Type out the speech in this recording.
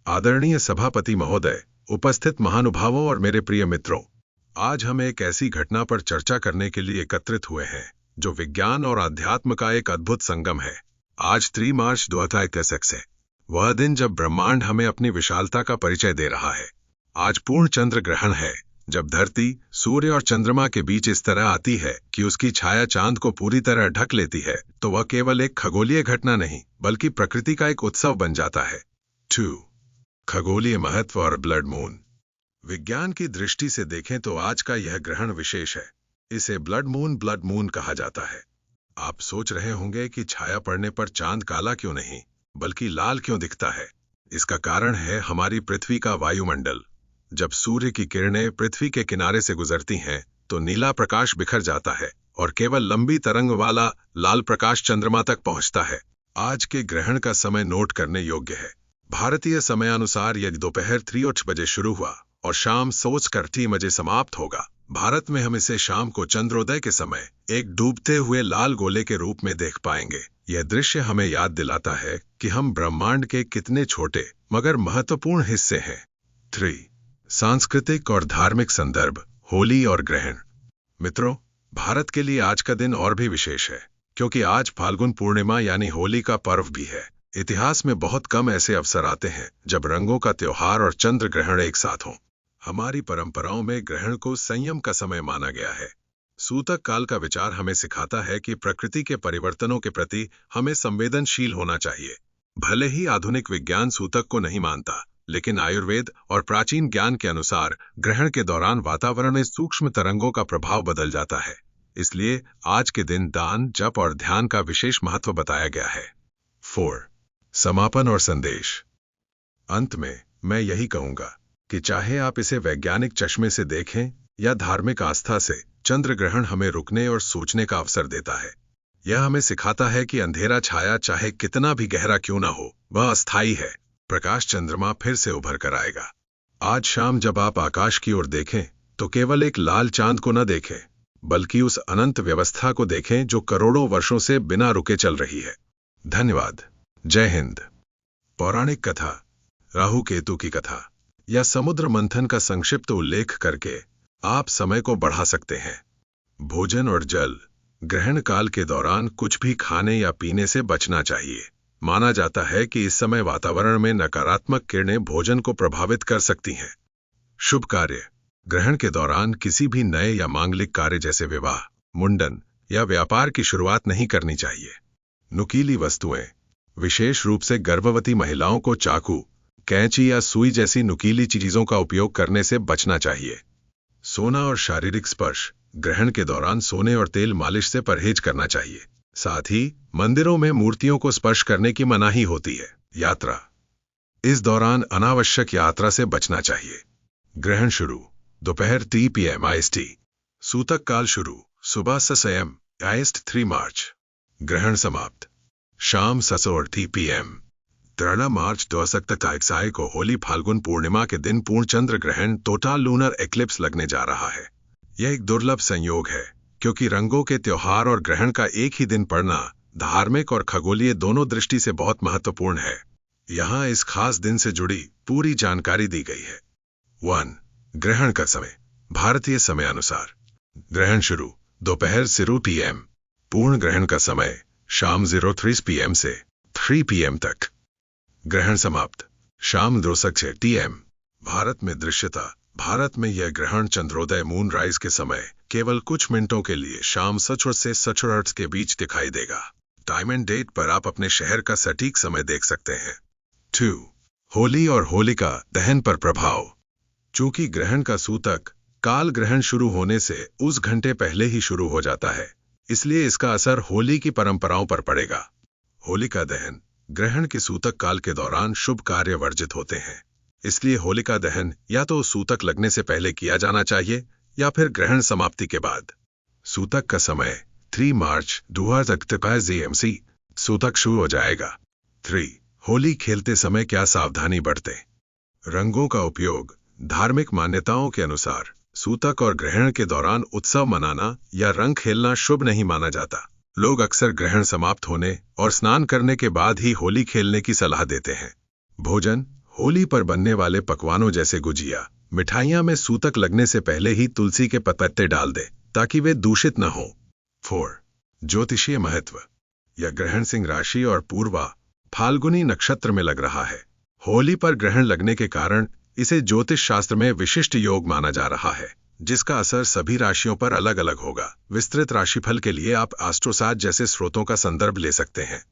आदरणीय सभापति महोदय, उपस्थित महानुभावों और मेरे प्रिय मित्रों, आज हम एक ऐसी घटना पर चर्चा करने के लिए एकत्रित हुए हैं जो विज्ञान और अध्यात्म का एक अद्भुत संगम है। आज 3 मार्च 2021 है वह दिन जब ब्रह्मांड हमें अपनी विशालता का परिचय दे रहा है। आज पूर्ण चंद्र ग्रहण है, जब धरती, सूर्य और चंद्रमा के बीच इस तरह आती है कि उसकी छाया चांद को पूरी तरह ढक लेती है, तो वह केवल एक खगोलीय घटना नहीं बल्कि प्रकृति का एक उत्सव बन जाता है। 2. खगोलीय महत्व और ब्लड मून। विज्ञान की दृष्टि से देखें तो आज का यह ग्रहण विशेष है। इसे ब्लड मून कहा जाता है। आप सोच रहे होंगे कि छाया पड़ने पर चांद काला क्यों नहीं बल्कि लाल क्यों दिखता है। इसका कारण है हमारी पृथ्वी का वायुमंडल। जब सूर्य की किरणें पृथ्वी के किनारे से गुजरती हैं तो नीला प्रकाश बिखर जाता है और केवल लंबी तरंग वाला लाल प्रकाश चंद्रमा तक पहुंचता है। आज के ग्रहण का समय नोट करने योग्य है। भारतीय समयानुसार यदि दोपहर 3 बजे शुरू हुआ और शाम 3 बजे समाप्त होगा। भारत में हम इसे शाम को चंद्रोदय के समय एक डूबते हुए लाल गोले के रूप में देख पाएंगे। यह दृश्य हमें याद दिलाता है कि हम ब्रह्मांड के कितने छोटे मगर महत्वपूर्ण हिस्से हैं। 3. सांस्कृतिक और धार्मिक संदर्भ, होली और ग्रहण। मित्रों, भारत के लिए आज का दिन और भी विशेष है क्योंकि आज फाल्गुन पूर्णिमा यानी होली का पर्व भी है। इतिहास में बहुत कम ऐसे अवसर आते हैं जब रंगों का त्योहार और चंद्र ग्रहण एक साथ हों। हमारी परंपराओं में ग्रहण को संयम का समय माना गया है। सूतक काल का विचार हमें सिखाता है कि प्रकृति के परिवर्तनों के प्रति हमें संवेदनशील होना चाहिए। भले ही आधुनिक विज्ञान सूतक को नहीं मानता, लेकिन आयुर्वेद और प्राचीन ज्ञान के अनुसार ग्रहण के दौरान वातावरण में सूक्ष्म तरंगों का प्रभाव बदल जाता है। इसलिए आज के दिन दान, जप और ध्यान का विशेष महत्व बताया गया है। 4. समापन और संदेश। अंत में मैं यही कहूंगा कि चाहे आप इसे वैज्ञानिक चश्मे से देखें या धार्मिक आस्था से, चंद्र ग्रहण हमें रुकने और सोचने का अवसर देता है। यह हमें सिखाता है कि अंधेरा छाया चाहे कितना भी गहरा क्यों ना हो, वह अस्थायी है। प्रकाश चंद्रमा फिर से उभर कर आएगा। आज शाम जब आप आकाश की ओर देखें तो केवल एक लाल चांद को न देखें बल्कि उस अनंत व्यवस्था को देखें जो करोड़ों वर्षों से बिना रुके चल रही है। धन्यवाद। जय हिंद। पौराणिक कथा, राहु केतु की कथा या समुद्र मंथन का संक्षिप्त उल्लेख करके आप समय को बढ़ा सकते हैं। भोजन और जल। ग्रहण काल के दौरान कुछ भी खाने या पीने से बचना चाहिए। माना जाता है कि इस समय वातावरण में नकारात्मक किरणें भोजन को प्रभावित कर सकती हैं। शुभ कार्य। ग्रहण के दौरान किसी भी नए या मांगलिक कार्य जैसे विवाह, मुंडन या व्यापार की शुरुआत नहीं करनी चाहिए। नुकीली वस्तुएं। विशेष रूप से गर्भवती महिलाओं को चाकू, कैंची या सुई जैसी नुकीली चीजों का उपयोग करने से बचना चाहिए। सोना और शारीरिक स्पर्श। ग्रहण के दौरान सोने और तेल मालिश से परहेज करना चाहिए। साथ ही मंदिरों में मूर्तियों को स्पर्श करने की मनाही होती है। यात्रा। इस दौरान अनावश्यक यात्रा से बचना चाहिए। ग्रहण शुरू दोपहर 3 PM IST। सूतक काल शुरू सुबह 6 AM IST 3 मार्च। ग्रहण समाप्त शाम 6:30 PM। 13 मार्च 2021 को होली फाल्गुन पूर्णिमा के दिन पूर्ण चंद्र ग्रहण टोटल लूनर एक्लिप्स लगने जा रहा है। यह एक दुर्लभ संयोग है क्योंकि रंगों के त्योहार और ग्रहण का एक ही दिन पड़ना धार्मिक और खगोलीय दोनों दृष्टि से बहुत महत्वपूर्ण है। यहाँ इस खास दिन से जुड़ी पूरी जानकारी दी गई है। 1. ग्रहण का समय। भारतीय समयानुसार ग्रहण शुरू दोपहर 0 PM। पूर्ण ग्रहण का समय शाम 03 PM से 3 PM तक। ग्रहण समाप्त शाम 2:06 PM। भारत में दृश्यता। भारत में यह ग्रहण चंद्रोदय मून राइज के समय केवल कुछ मिनटों के लिए शाम 6 से 6 के बीच दिखाई देगा। टाइम एंड डेट पर आप अपने शहर का सटीक समय देख सकते हैं। 2. होली और होलिका दहन पर प्रभाव। चूंकि ग्रहण का सूतक काल ग्रहण शुरू होने से उस घंटे पहले ही शुरू हो जाता है, इसलिए इसका असर होली की परंपराओं पर पड़ेगा। होलिका दहन। ग्रहण के सूतक काल के दौरान शुभ कार्य वर्जित होते हैं, इसलिए होलिका दहन या तो सूतक लगने से पहले किया जाना चाहिए या फिर ग्रहण समाप्ति के बाद। सूतक का समय 3 मार्च 2021 GMT। सूतक शुरू हो जाएगा। 3. होली खेलते समय क्या सावधानी बरतें। रंगों का उपयोग। धार्मिक मान्यताओं के अनुसार सूतक और ग्रहण के दौरान उत्सव मनाना या रंग खेलना शुभ नहीं माना जाता। लोग अक्सर ग्रहण समाप्त होने और स्नान करने के बाद ही होली खेलने की सलाह देते हैं। भोजन। होली पर बनने वाले पकवानों जैसे गुजिया, मिठाइयां में सूतक लगने से पहले ही तुलसी के पत्ते डाल दे ताकि वे दूषित न हो। 4. ज्योतिषीय महत्व। यह ग्रहण सिंह राशि और पूर्वा फाल्गुनी नक्षत्र में लग रहा है। होली पर ग्रहण लगने के कारण इसे ज्योतिष शास्त्र में विशिष्ट योग माना जा रहा है, जिसका असर सभी राशियों पर अलग अलग होगा। विस्तृत राशिफल के लिए आप एस्ट्रोसाट जैसे स्रोतों का संदर्भ ले सकते हैं।